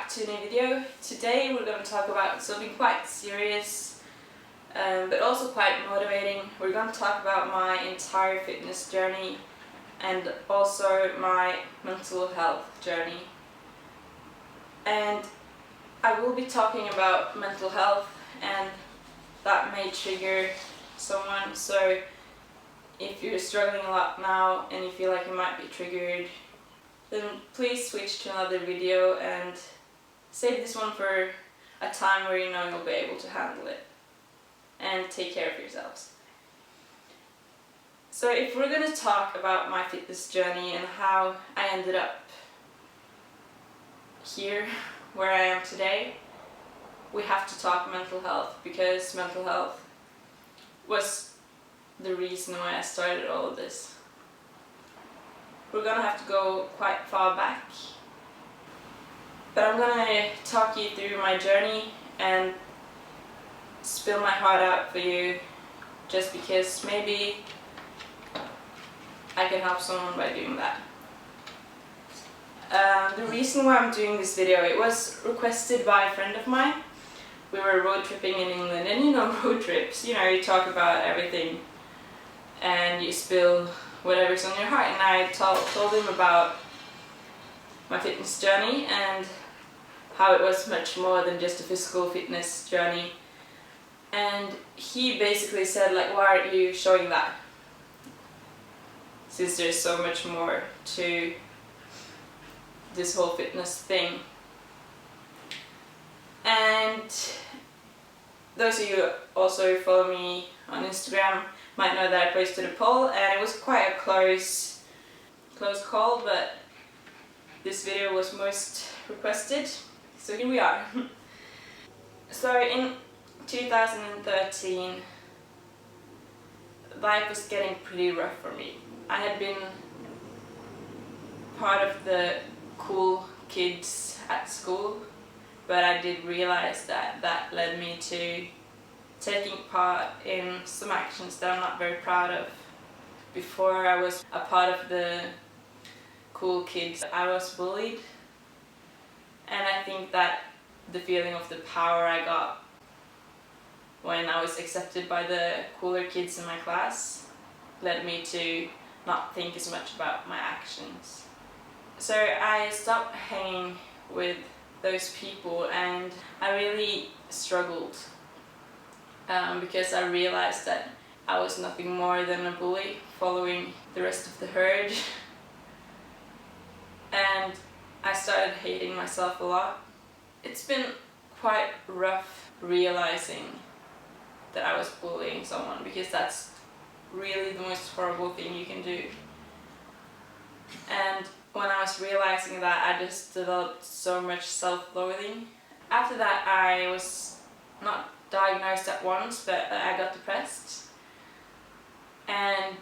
back to a new video. Today we're going to talk about something quite serious, but also quite motivating. We're going to talk about my entire fitness journey and also my mental health journey. And I will be talking about mental health, and that may trigger someone. So if you're struggling a lot now and you feel like you might be triggered, then please switch to another video and save this one for a time where you know you'll be able to handle it. And take care of yourselves. So if we're going to talk about my fitness journey and how I ended up here where I am today, we have to talk mental health, because mental health was the reason why I started all of this. We're gonna have to go quite far back, but I'm gonna talk you through my journey and spill my heart out for you, just because maybe I can help someone by doing that. The reason why I'm doing this video, it was requested by a friend of mine. We were road tripping in England, and you know, road trips, you know, you talk about everything and you spill whatever's on your heart. And I told him about my fitness journey and how it was much more than just a physical fitness journey. And he basically said, like, why aren't you showing that? Since there's so much more to this whole fitness thing. And those of you who also follow me on Instagram might know that I posted a poll, and it was quite a close call, but this video was most requested, so here we are. So in 2013, life was getting pretty rough for me. I had been part of the cool kids at school, but I did realize that that led me to taking part in some actions that I'm not very proud of. Before I was a part of the cool kids, I was bullied, and I think that the feeling of the power I got when I was accepted by the cooler kids in my class led me to not think as much about my actions. So I stopped hanging with those people, and I really struggled because I realized that I was nothing more than a bully following the rest of the herd. And I started hating myself a lot. It's been quite rough realizing that I was bullying someone, because that's really the most horrible thing you can do. And when I was realizing that, I just developed so much self-loathing. After that, I was not diagnosed at once, but I got depressed. And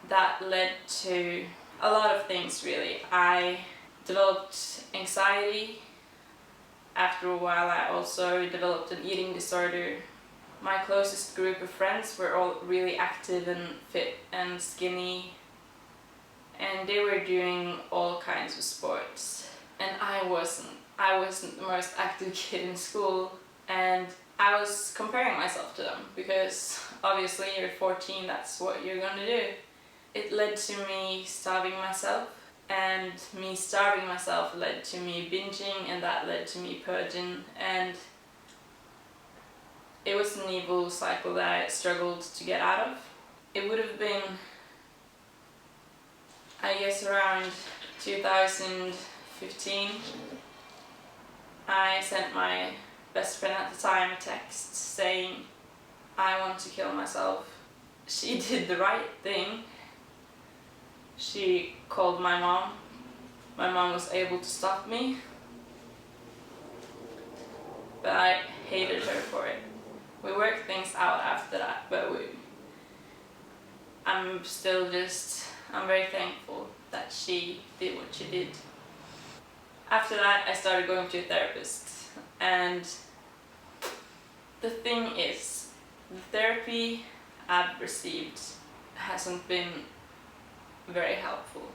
that led to a lot of things, really. I developed anxiety. After a while, I also developed an eating disorder. My closest group of friends were all really active and fit and skinny, and they were doing all kinds of sports, and I wasn't the most active kid in school, and I was comparing myself to them, because obviously you're 14, that's what you're gonna do. It led to me starving myself, and me starving myself led to me binging, and that led to me purging, and it was an evil cycle that I struggled to get out of. It would have been, I guess, around 2015, I sent my best friend at the time a text saying, I want to kill myself. She did the right thing. She called my mom. My mom was able to stop me, but I hated her for it. We worked things out after that, but I'm very thankful that she did what she did. After that, I started going to a therapist, and the thing is, the therapy I've received hasn't been very helpful.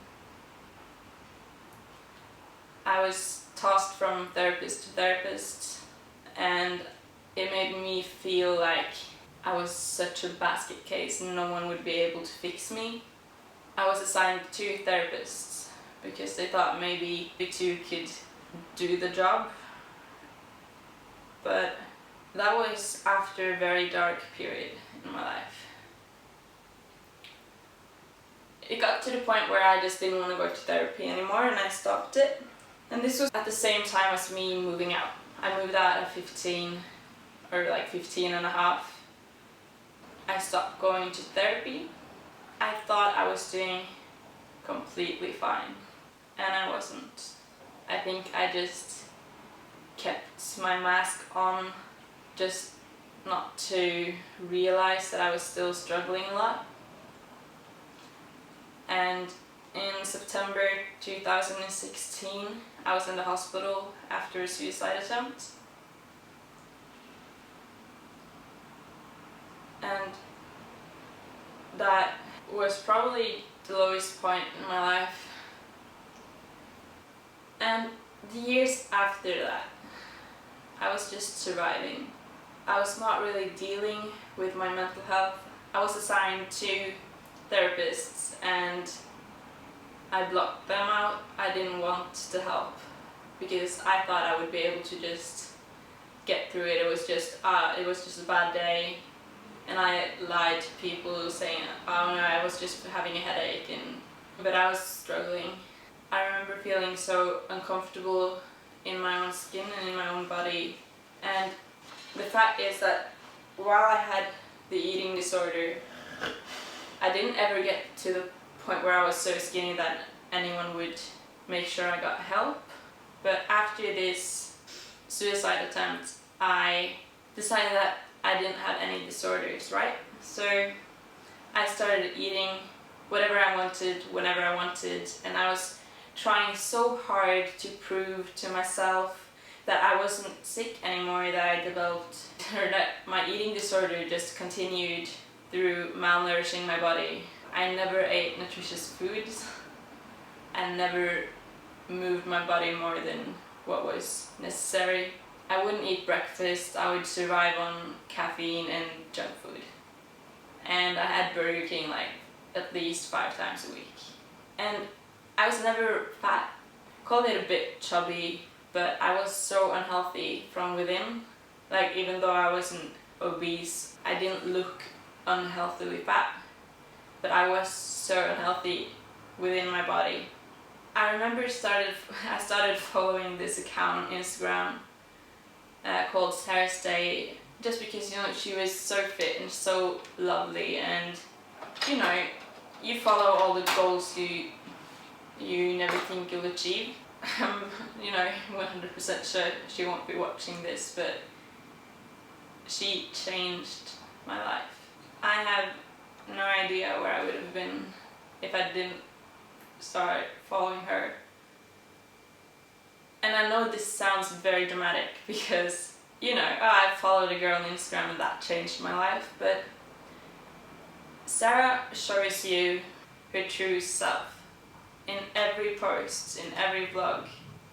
I was tossed from therapist to therapist, and it made me feel like I was such a basket case and no one would be able to fix me. I was assigned 2 therapists because they thought maybe the 2 could do the job. But that was after a very dark period in my life. It got to the point where I just didn't want to go to therapy anymore, and I stopped it. And this was at the same time as me moving out. I moved out at 15, or like 15 and a half. I stopped going to therapy. I thought I was doing completely fine, and I wasn't. I think I just kept my mask on just not to realize that I was still struggling a lot. And in September 2016, I was in the hospital after a suicide attempt. And that was probably the lowest point in my life. And the years after that, I was just surviving. I was not really dealing with my mental health. I was assigned 2 therapists and I blocked them out. I didn't want to help because I thought I would be able to just get through it. It was just a bad day, and I lied to people saying, oh no, I was just having a headache, but I was struggling. I remember feeling so uncomfortable in my own skin and in my own body. And the fact is that while I had the eating disorder, I didn't ever get to the point where I was so skinny that anyone would make sure I got help. But after this suicide attempt, I decided that I didn't have any disorders, right? So I started eating whatever I wanted, whenever I wanted, and I was trying so hard to prove to myself that I wasn't sick anymore, that I developed, or that my eating disorder just continued through malnourishing my body. I never ate nutritious foods. I never moved my body more than what was necessary. I wouldn't eat breakfast. I would survive on caffeine and junk food. And I had Burger King like at least 5 times a week. And I was never fat. Call it a bit chubby, but I was so unhealthy from within. Like, even though I wasn't obese, I didn't look unhealthily fat, but I was so unhealthy within my body. I remember I started following this account on Instagram called Sarah's Day, just because, you know, she was so fit and so lovely, and you know, you follow all the goals you never think you'll achieve. I'm, you know, 100% sure she won't be watching this, but she changed my life. I have no idea where I would have been if I didn't start following her. And I know this sounds very dramatic because, you know, I followed a girl on Instagram and that changed my life, but Sarah shows you her true self in every post, in every vlog,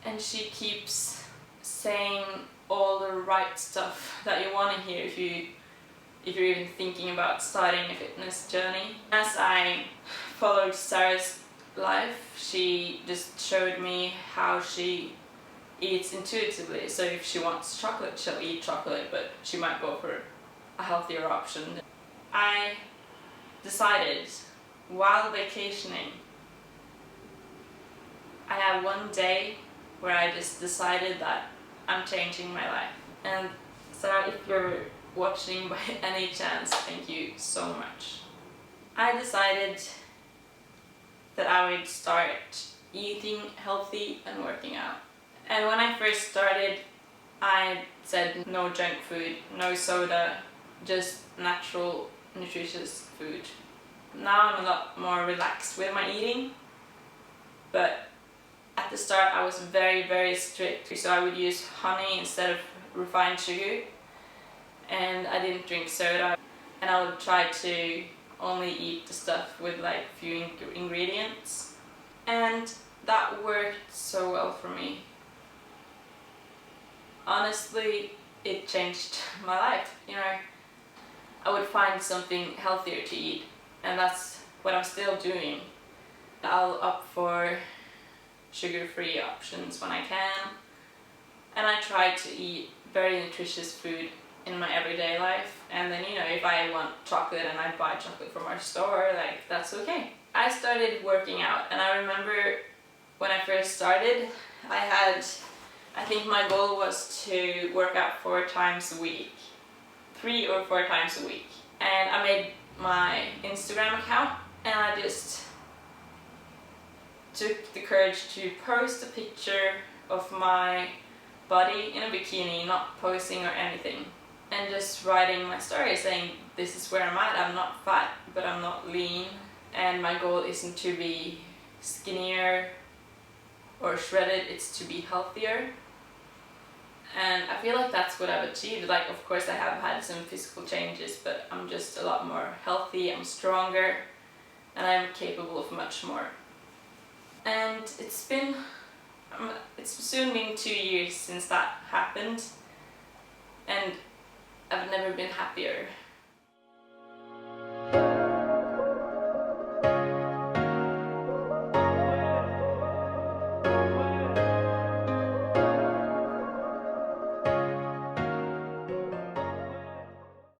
and she keeps saying all the right stuff that you want to hear if you're even thinking about starting a fitness journey. As I followed Sarah's life, she just showed me how she eats intuitively. So if she wants chocolate, she'll eat chocolate, but she might go for a healthier option. I decided while vacationing, I had one day where I just decided that I'm changing my life. And Sarah, if you're watching by any chance, thank you so much. I decided that I would start eating healthy and working out. And when I first started, I said no junk food, no soda, just natural, nutritious food. Now I'm a lot more relaxed with my eating, but at the start I was very, very strict. So I would use honey instead of refined sugar, and I didn't drink soda, and I would try to only eat the stuff with like few ingredients, and that worked so well for me. honestly, it changed my life. You know, I would find something healthier to eat, and that's what I'm still doing. I'll opt for sugar-free options when I can, and I try to eat very nutritious food in my everyday life. And then, you know, if I want chocolate and I buy chocolate from our store, like, that's okay. I started working out, and I remember when I first started, I think my goal was to work out 4 times a week, 3 or 4 times a week. And I made my Instagram account, and I just took the courage to post a picture of my body in a bikini, not posing or anything, and just writing my story saying, this is where I'm at. I'm not fat, but I'm not lean, and my goal isn't to be skinnier or shredded, it's to be healthier. And I feel like that's what I've achieved. Like, of course I have had some physical changes, but I'm just a lot more healthy, I'm stronger, and I'm capable of much more. And it's soon been 2 years since that happened, and I've never been happier.